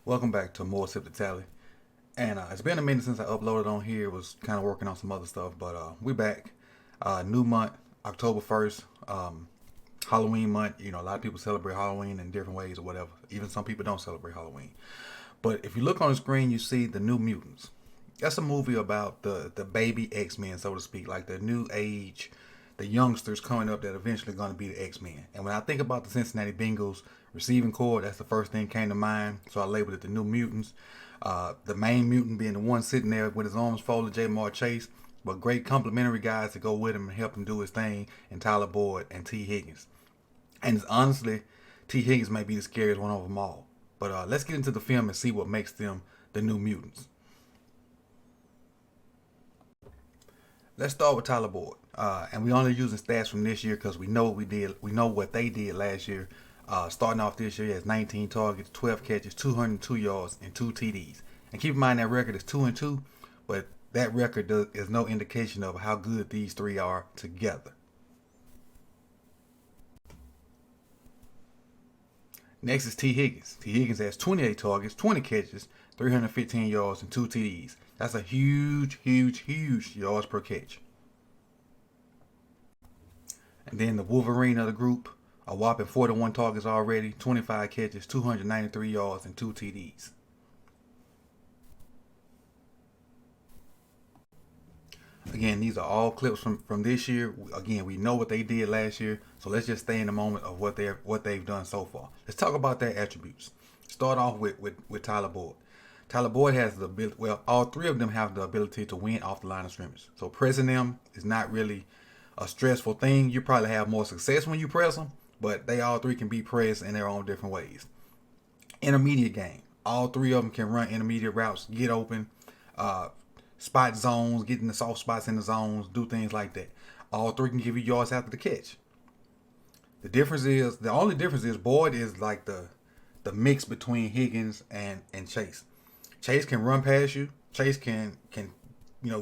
Welcome back to More Sip the Tally. And it's been a minute since I uploaded on here. Was kind of working on some other stuff, but we back. New month, October 1st. Halloween month. You know, a lot of people celebrate Halloween in different ways or whatever. Even some people don't celebrate Halloween. But if you look on the screen, you see the New Mutants. That's a movie about the baby X-Men, so to speak, like the new age, the youngsters coming up that eventually going to be the X-Men. And when I think about the Cincinnati Bengals receiving corps, that's the first thing came to mind. So I labeled it the New Mutants. The main mutant being the one sitting there with his arms folded, Jamar Chase, but great complementary guys to go with him and help him do his thing, and Tyler Boyd and T. Higgins. And honestly, T. Higgins may be the scariest one of them all. But let's get into the film and see what makes them the New Mutants. Let's start with Tyler Boyd, and we only using stats from this year because we know what we did. We know what they did last year. Starting off this year, he has 19 targets, 12 catches, 202 yards, and 2 TDs. And keep in mind that record is 2-2, but that record is no indication of how good these three are together. Next is T. Higgins. T. Higgins has 28 targets, 20 catches, 315 yards, and 2 TDs. That's a huge yards per catch. And then the Wolverine of the group, a whopping 41 targets already, 25 catches, 293 yards, and 2 TDs. Again, these are all clips from this year. Again, we know what they did last year, so let's just stay in the moment of what they've done so far. Let's talk about their attributes. Start off with Tyler Boyd. Tyler Boyd has the ability. Well, all three of them have the ability to win off the line of scrimmage. So pressing them is not really a stressful thing. You probably have more success when you press them, but they all three can be pressed in their own different ways. Intermediate game. All three of them can run intermediate routes, get open, spot zones, get in the soft spots in the zones, do things like that. All three can give you yards after the catch. The only difference is Boyd is like the mix between Higgins and Chase. Chase can run past you. Chase can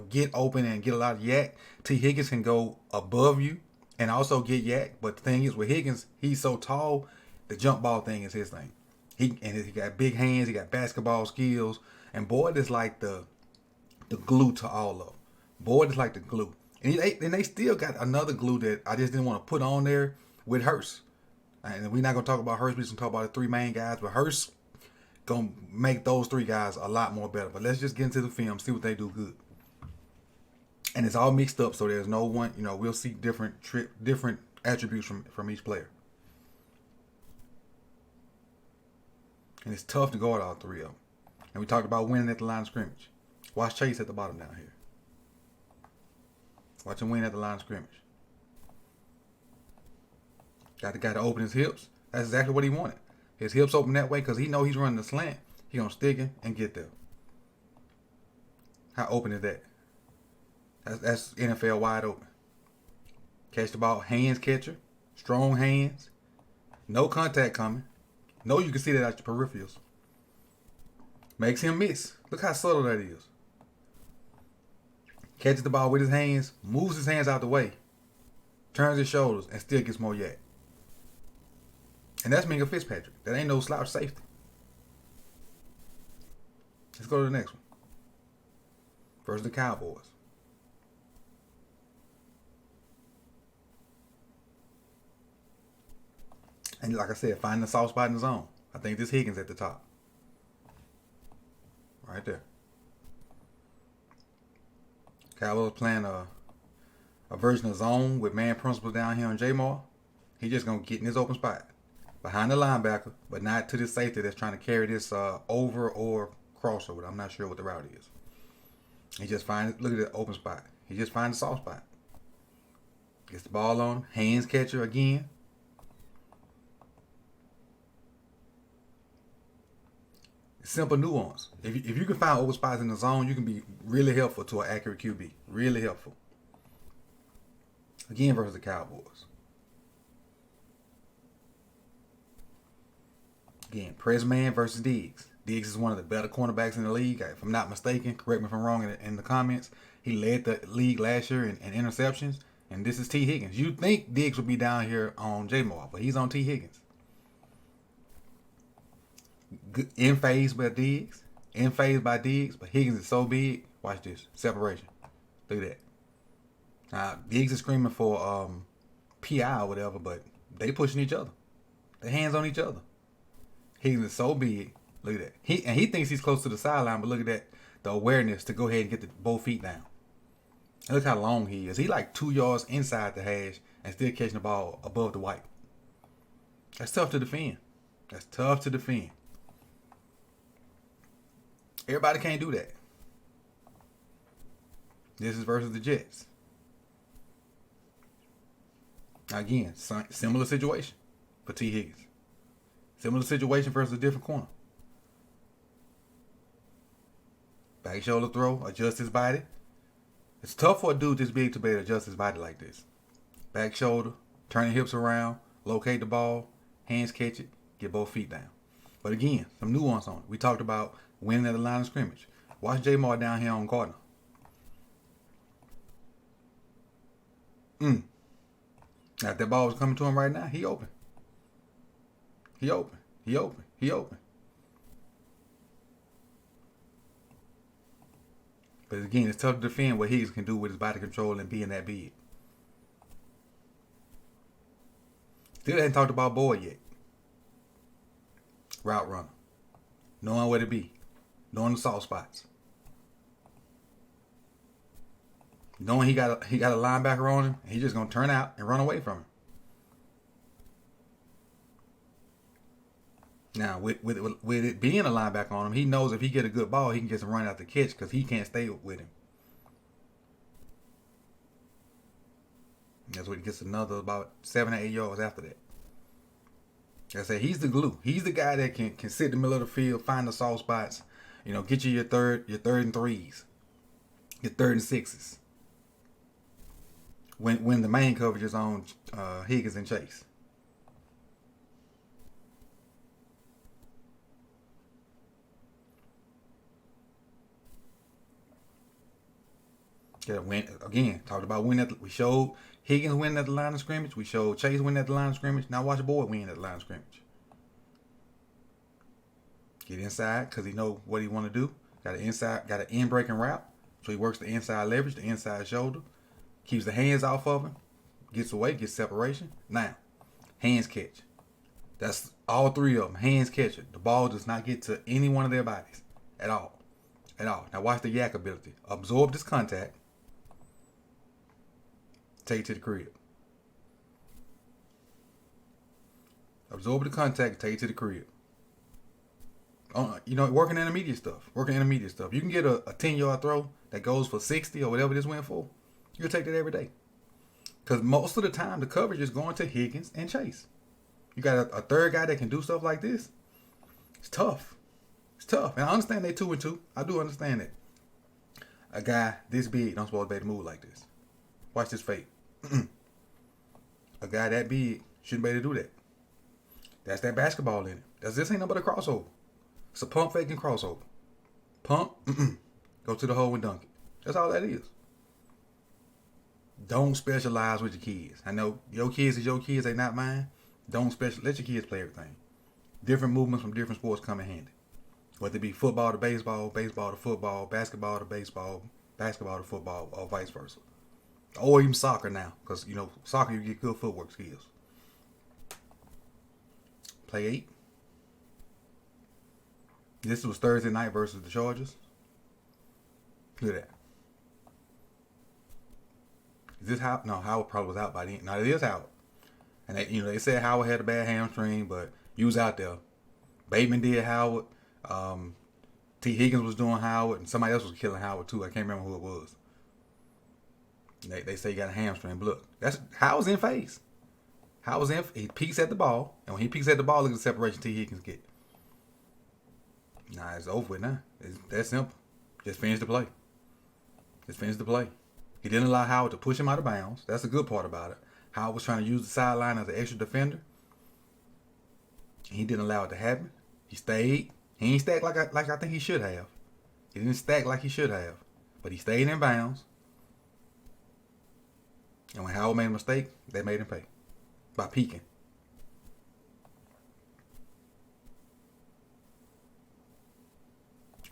get open and get a lot of yak. T. Higgins can go above you and also get yak. But the thing is with Higgins, he's so tall, the jump ball thing is his thing. He got big hands, he got basketball skills, and Boyd is like the glue to all of them. Boyd is like the glue. And they still got another glue that I just didn't want to put on there with Hurst. And we're not going to talk about Hurst. We're just going to talk about the three main guys. But Hurst going to make those three guys a lot more better. But let's just get into the film, see what they do good. And it's all mixed up, so there's no one, we'll see different attributes from each player. And it's tough to guard all three of them. And we talked about winning at the line of scrimmage. Watch Chase at the bottom down here. Watch him win at the line of scrimmage. Got the guy to open his hips. That's exactly what he wanted. His hips open that way because he know he's running the slant. He gonna stick him and get there. How open is that? That's NFL wide open. Catch the ball, hands catcher, strong hands, no contact coming. No, you can see that out your peripherals. Makes him miss. Look how subtle that is. Catches the ball with his hands, moves his hands out the way, turns his shoulders, and still gets more yak. And that's Minka Fitzpatrick. That ain't no slouch safety. Let's go to the next one. Versus the Cowboys. And like I said, find the soft spot in the zone. I think this Higgins at the top. Right there. Cowboys playing a version of zone with man principles down here on Jamar. He just going to get in his open spot. Behind the linebacker, but not to the safety that's trying to carry this over or crossover. I'm not sure what the route is. He just finds, look at the open spot. He just finds the soft spot. Gets the ball on him. Hands catcher again. Simple nuance. If you can find open spots in the zone, you can be really helpful to an accurate QB. Really helpful. Again, versus the Cowboys. Again, press man versus Diggs. Diggs is one of the better cornerbacks in the league. If I'm not mistaken, correct me if I'm wrong in the comments. He led the league last year in interceptions. And this is T. Higgins. You'd think Diggs would be down here on Jamar, but he's on T. Higgins. In phase by Diggs. In phase by Diggs, but Higgins is so big. Watch this. Separation. Look at that. Now, Diggs is screaming for PI or whatever, but they pushing each other. Their hands on each other. Higgins is so big. Look at that. He thinks he's close to the sideline, but look at that. The awareness to go ahead and get both feet down. And look how long he is. He like 2 yards inside the hash and still catching the ball above the white. That's tough to defend. That's tough to defend. Everybody can't do that. This is versus the Jets. Again, similar situation for T. Higgins. Similar situation versus a different corner. Back shoulder throw, adjust his body. It's tough for a dude this big to be able to adjust his body like this. Back shoulder, turn your hips around, locate the ball, hands catch it, get both feet down. But again, some nuance on it. We talked about winning at the line of scrimmage. Watch J. Mar down here on Gardner. Now, if that ball was coming to him right now, he open. He open. He open. He open. But again, it's tough to defend what Higgins can do with his body control and being that big. Still hadn't talked about Boyd yet. Route runner. Knowing where to be. Knowing the soft spots. Knowing he got a linebacker on him, and he's just gonna turn out and run away from him. Now, with it being a linebacker on him, he knows if he get a good ball, he can just run out the catch because he can't stay with him. That's what he gets another about 7 or 8 yards after that. Like I said, he's the glue. He's the guy that can sit in the middle of the field, find the soft spots, get you your third and threes, your third and sixes. When the main coverage is on Higgins and Chase. Yeah, again, talked about winning. We showed Higgins winning at the line of scrimmage. We showed Chase winning at the line of scrimmage. Now watch Boyd win at the line of scrimmage. Get inside because he know what he want to do. Got an in-breaking route. So he works the inside leverage, the inside shoulder. Keeps the hands off of him. Gets away, gets separation. Now, hands catch. That's all three of them. Hands catch it. The ball does not get to any one of their bodies. At all. At all. Now watch the yak ability. Absorb this contact. Take it to the crib. Absorb the contact, take it to the crib. Working intermediate stuff. You can get a 10-yard throw that goes for 60 or whatever this went for. You'll take that every day. Because most of the time, the coverage is going to Higgins and Chase. You got a third guy that can do stuff like this. It's tough. And I understand they 2-2. I do understand that. A guy this big don't supposed to be able to move like this. Watch this fake. A guy that big shouldn't be able to do that. That's that basketball in it. This ain't nothing but a crossover. It's a pump fake and crossover. Pump, go to the hole and dunk it. That's all that is. Don't specialize with your kids. I know your kids is your kids, they not mine. Let your kids play everything. Different movements from different sports come in handy. Whether it be football to baseball, baseball to football, basketball to baseball, basketball to football, or vice versa. Or even soccer now, because, soccer you get good footwork skills. Play 8. This was Thursday night versus the Chargers. Look at that. Is this Howard? No, Howard probably was out by the end. No, it is Howard. And they said Howard had a bad hamstring, but he was out there. Bateman did Howard. T. Higgins was doing Howard, and somebody else was killing Howard too. I can't remember who it was. They say he got a hamstring. But look, Howard's in phase. He peeks at the ball, and when he peeks at the ball, look at the separation T. Higgins get. Nah, it's over with now. It's that simple. Just finish the play. He didn't allow Howard to push him out of bounds. That's the good part about it. Howard was trying to use the sideline as an extra defender. He didn't allow it to happen. He stayed. He ain't stacked like I think he should have. He didn't stack like he should have. But he stayed in bounds. And when Howard made a mistake, they made him pay. By peeking.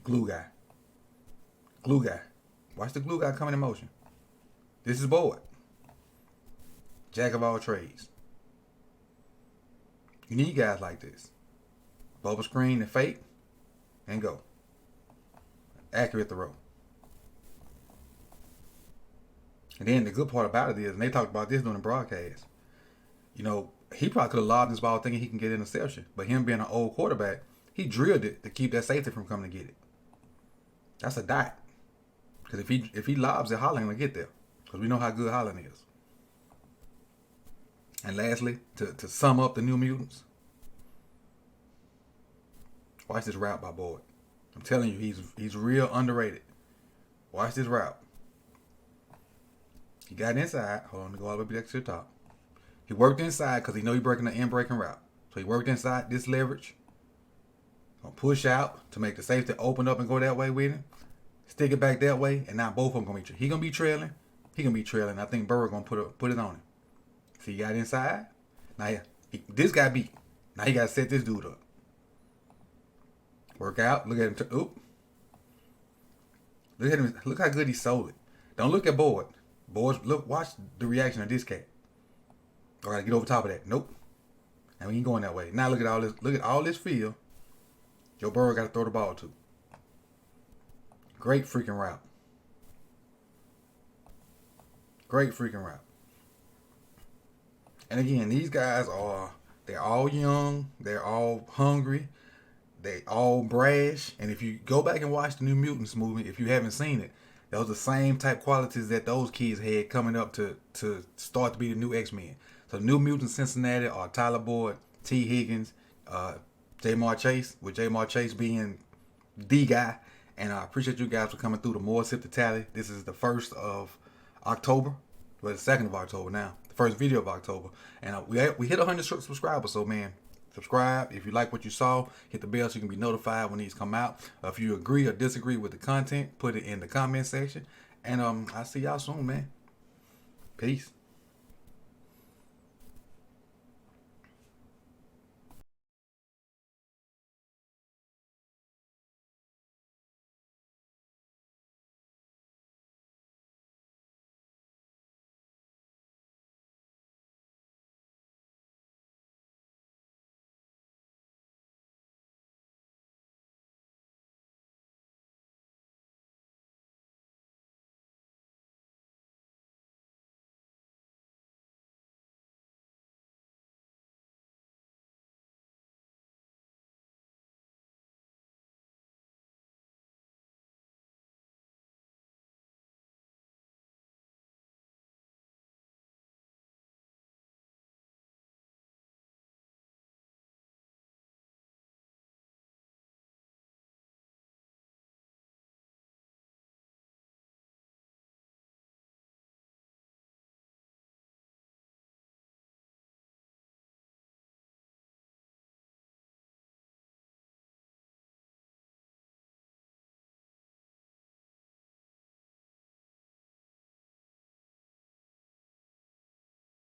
Glue guy. Glue guy. Watch the glue guy come in motion. This is Boyd. Jack of all trades. You need guys like this. Bubble screen and fake. And go. Accurate throw. And then the good part about it is, and they talked about this during the broadcast, you know, he probably could have lobbed this ball thinking he can get an interception. But him being an old quarterback, he drilled it to keep that safety from coming to get it. That's a dot. Because if he lobs it, Holland will get there. Because we know how good Holland is. And lastly, to sum up the New Mutants, watch this route by Boyd. I'm telling you, he's real underrated. Watch this route. He got inside. Hold on, to go all the way back to the top. He worked inside because he know he's breaking the in-breaking route. So he worked inside this leverage. Gonna push out to make the safety open up and go that way with him. Stick it back that way, and now both of them gonna be. He gonna be trailing. He gonna be trailing. I think Burrow gonna put it on him. See, he got inside. Now this guy beat. Now he gotta set this dude up. Work out. Look at him. Oop. Look at him. Look how good he sold it. Don't look at Boyd. Boys, look, watch the reaction of this cat. I gotta get over top of that. Nope. And we ain't going that way. Now look at all this. Look at all this field. Joe Burrow got to throw the ball to. Great freaking route. Great freaking route. And again, these guys they're all young. They're all hungry. They all brash. And if you go back and watch the New Mutants movie, if you haven't seen it, those are the same type qualities that those kids had coming up to start to be the new X-Men. So the New Mutants Cincinnati are Tyler Boyd, T. Higgins, Jamar Chase, with Jamar Chase being the guy. And I appreciate you guys for coming through the More Sip the Tally. This is the 1st of October. Well, the 2nd of October now. The first video of October. And we hit 100 subscribers. So, man, subscribe. If you like what you saw, hit the bell so you can be notified when these come out. If you agree or disagree with the content, put it in the comment section. And I'll see y'all soon, man. Peace.